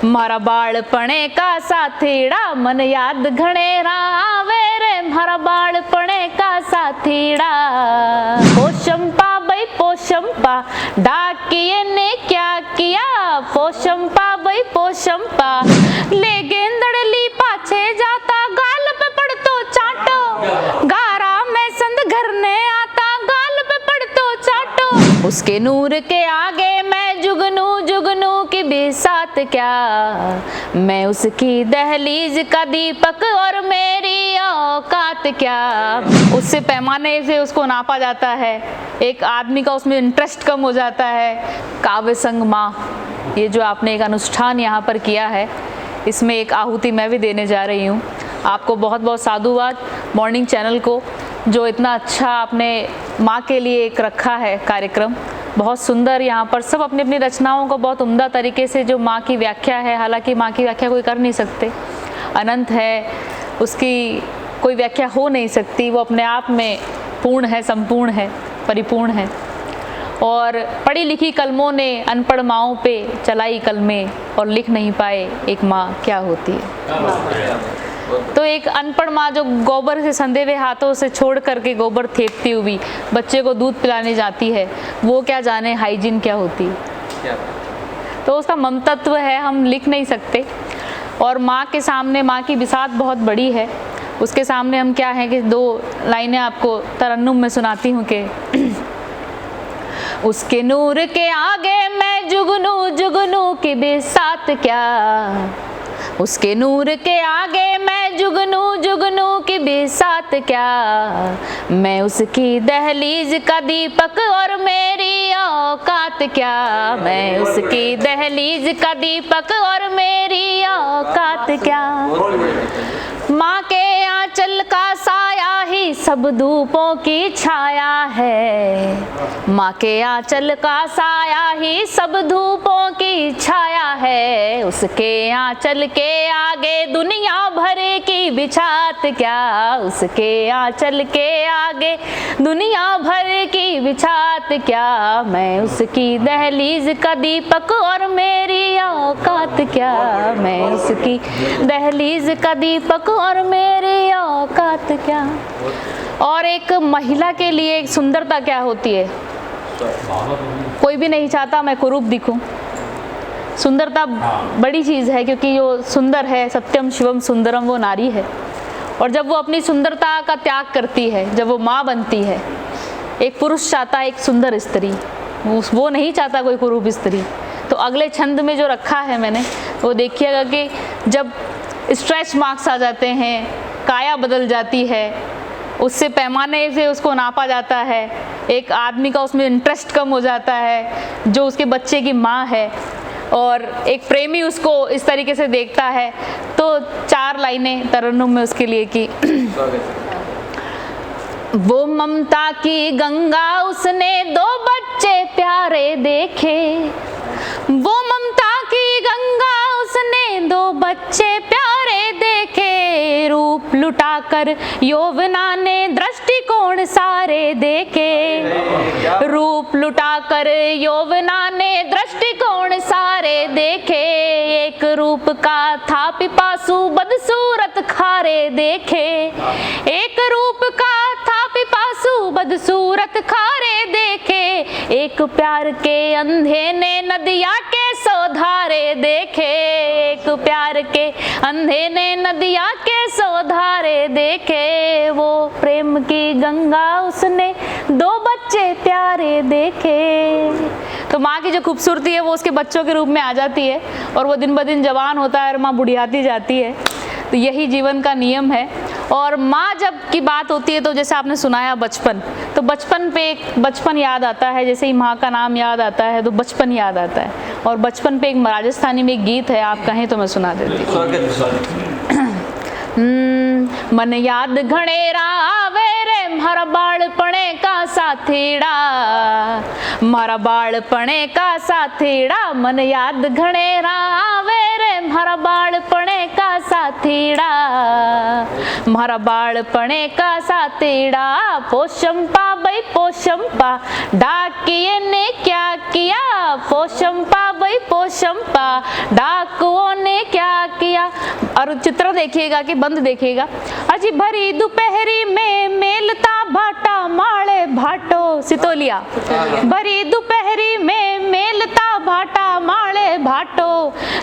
मारा बाळपणे का साथीड़ा मन याद घणेरा आवे रे मारा बाळपणे का साथीड़ा। पोशंपा भाई पोशंपा डाकिए ने क्या किया, पोशंपा भाई पोशंपा ले गेंदड़ली पाछे जाता गाल पे पड़तो चाटो, गारा में संद घर ने आता गाल पे पड़तो चाटो। उसके नूर के आगे मैं जुगनू जुगनू की भी साथ क्या, मैं उसकी दहलीज का दीपक और मेरी औकात क्या। उससे पैमाने से उसको नापा जाता है, एक आदमी का उसमें इंटरेस्ट कम हो जाता है। काव्य संग माँ, ये जो आपने एक अनुष्ठान यहाँ पर किया है, इसमें एक आहुति मैं भी देने जा रही हूँ। आपको बहुत बहुत साधुवाद मॉर्निंग चैनल को, जो इतना अच्छा आपने माँ के लिए एक रखा है कार्यक्रम। बहुत सुंदर, यहाँ पर सब अपनी अपनी रचनाओं को बहुत उम्दा तरीके से जो माँ की व्याख्या है, हालांकि माँ की व्याख्या कोई कर नहीं सकते, अनंत है, उसकी कोई व्याख्या हो नहीं सकती, वो अपने आप में पूर्ण है, संपूर्ण है, परिपूर्ण है। और पढ़ी लिखी कलमों ने अनपढ़ माँओं पे चलाई कलमें और लिख नहीं पाए एक माँ क्या होती है। तो एक अनपढ़ माँ जो गोबर से संधे हुए हाथों से छोड़ करके गोबर थेपती हुई बच्चे को दूध पिलाने जाती है, वो क्या जाने हाइजीन क्या होती है। तो उसका ममतत्व है, हम लिख नहीं सकते। और माँ के सामने माँ की बिसात बहुत बड़ी है, उसके सामने हम क्या है कि दो लाइनें आपको तरन्नुम में सुनाती हूँ कि उसके नूर के आगे मैं जुगनू जुगनू की बिसात क्या, उसके नूर के आगे मैं जुगनू जुगनू की बिसात क्या, मैं उसकी दहलीज का दीपक और मेरी औकात क्या, मैं उसकी दहलीज का दीपक और मेरी औकात क्या। माँ के आंचल का साया ही सब धूपों की छाया है, माँ के आंचल का साया ही सब धूपों की छाया है, उसके आंचल के आगे दुनिया भर की बिछात क्या, उसके आंचल के आगे दुनिया भर की बिछात क्या, मैं उसकी दहलीज का दीपक और मेरी औकात क्या, मैं उसकी दहलीज का दीपक और मेरी औकात क्या। और एक महिला के लिए एक सुंदरता क्या होती है, कोई भी नहीं चाहता मैं कुरूप दिखूं। सुंदरता बड़ी चीज़ है, क्योंकि जो सुंदर है, सत्यम शिवम सुंदरम, वो नारी है। और जब वो अपनी सुंदरता का त्याग करती है, जब वो माँ बनती है, एक पुरुष चाहता है एक सुंदर स्त्री, वो नहीं चाहता कोई कुरूप स्त्री। तो अगले छंद में जो रखा है मैंने, वो देखिएगा कि जब स्ट्रेच मार्क्स आ जाते हैं, काया बदल जाती है, उससे पैमाने से उसको नापा जाता है, एक आदमी का उसमें इंटरेस्ट कम हो जाता है जो उसके बच्चे की माँ है, और एक प्रेमी उसको इस तरीके से देखता है। तो चार लाइनें तरन्नुम में उसके लिए की वो ममता की गंगा उसने दो बच्चे प्यारे देखे, वो ममता की गंगा उसने दो बच्चे प्यारे देखे, रूप लुटाकर यौवना ने दृष्टिकोण सारे देखे, रूप लुटाकर यौवना ने दृष्टिकोण सारे देखे, एक रूप का था पिपासु बदसूरत खारे देखे, एक रूप का था पिपासु बदसूरत खारे देखे, एक प्यार के अंधे ने नदिया के सौधारे देखे, एक प्यार के अंधे ने नदिया के सौधारे देखे, वो प्रेम की गंगा उसने दो बच्चे प्यारे देखे। तो माँ की जो खूबसूरती है वो उसके बच्चों के रूप में आ जाती है, और वो दिन ब दिन जवान होता है और माँ बुढ़ियाती जाती है। तो यही जीवन का नियम है। और माँ जब की बात होती है तो जैसे आपने सुनाया बचपन, तो बचपन पे एक बचपन याद आता है, जैसे ही माँ का नाम याद आता है तो बचपन याद आता है। और बचपन पे एक राजस्थानी में एक गीत है, आप कहें तो मैं सुना देती हूँ। मन याद घणेरा आवे रे मारा बाळपणे का साथीड़ा, मारा बाळपणे का साथीड़ा, मन याद घणेरा आवे रे मारा बाळपणे का साथीड़ा, मारा बाळपणे का साथीड़ा, पोशंपा भाई पोशंपा, डाकिए ने क्या किया, पोशंपा भाई पोशंपा, डाकुओं ने क्या किया। और चित्र देखिएगा कि बंद देखिएगा। अजी भरी दोपहरी में मेलता भाटा माले भाटो, सितोलिया। भरी दोपहरी में मेलता भाटा माले भाटो,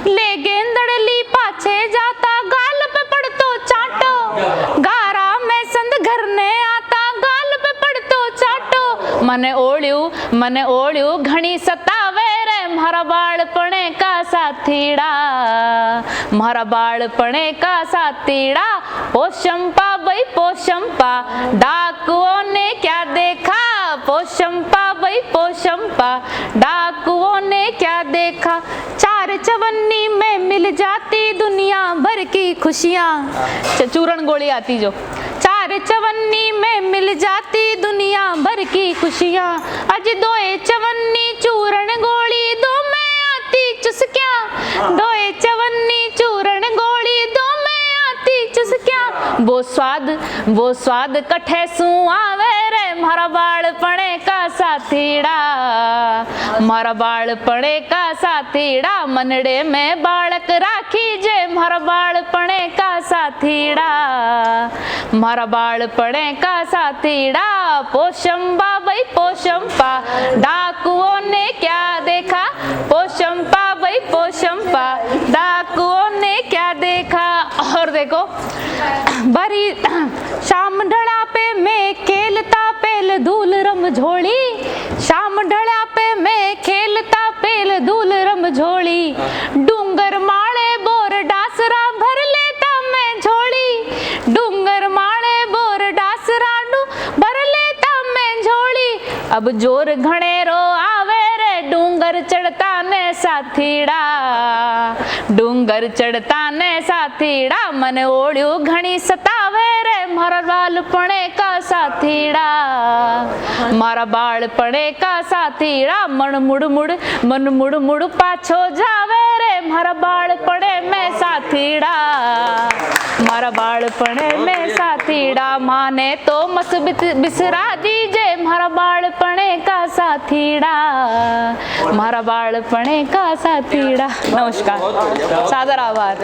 ले गेंदड़ली पाछे जाता गाल पे पड़तो चाटो, गारा में संद घर ने आता गाल पे पड़तो चाटो। मने ओळ्यू घणी सतावे रे मारा बाळपणे का साथीड़ा, मारा बाळपणे का साथीड़ा, पोशंपा भाई पोशंपा, डाकुओं ने क्या देखा, पोशंपा भाई पोशंपा, डाकुओं ने क्या देखा। चार चवन्नी में मिल जाती दुनिया भर की खुशियाँ, चूरन गोली आती जो, चार चवन्नी में मिल जाती दुनिया भर की खुशियाँ, अज दोए चवन्नी चूरन गोली दो में आती चुस्कियाँ, दोए चवन्नी चूरन गोली दो में आती चुस्कियाँ। वो स्वाद कठे सू आवे रे मारा बाळपणे का साथीड़ा, मारा बाळपणे का साथीड़ा, मनडे में बाळक राखी जे मारा बाळपणे का साथीड़ा, मारा बाळपणे का साथीड़ा, पोशंपा भाई पोशंपा, डाकुओं ने क्या देखा, पोशंपा भाई पोशंपा, डाकुओं ने क्या देखा। और देखो भरी शाम ढला पे मैं खेलता पेल धूल रम झोली, शाम ढला पे मैं खेलता पेल धूल रम झोली, डूंगर माळे बोर डासरा भर लेता मैं झोली, डूंगर माळे बोर डासरा भर लेता मैं झोली। अब जोर घणेरो आवे रे डूंगर चढ़ता ने साथीड़ा, डूंगर चढ़ता ने साथीड़ा, मन ओळ्यू घणी सतावे रे मारा बाळपणे का साथीड़ा, मारा बाळपणे का साथीड़ा, मन मुड़ मुड़ पाछो जावे रे मारा बाळपणे में साथीड़ा, मारा बाळपणे में साथीड़ा, माने तो मस बिसरा दीजे मारा बाळपणे का साथीड़ा, मारा बाळपणे का साथीड़ा। नमस्कार, सादर आभार।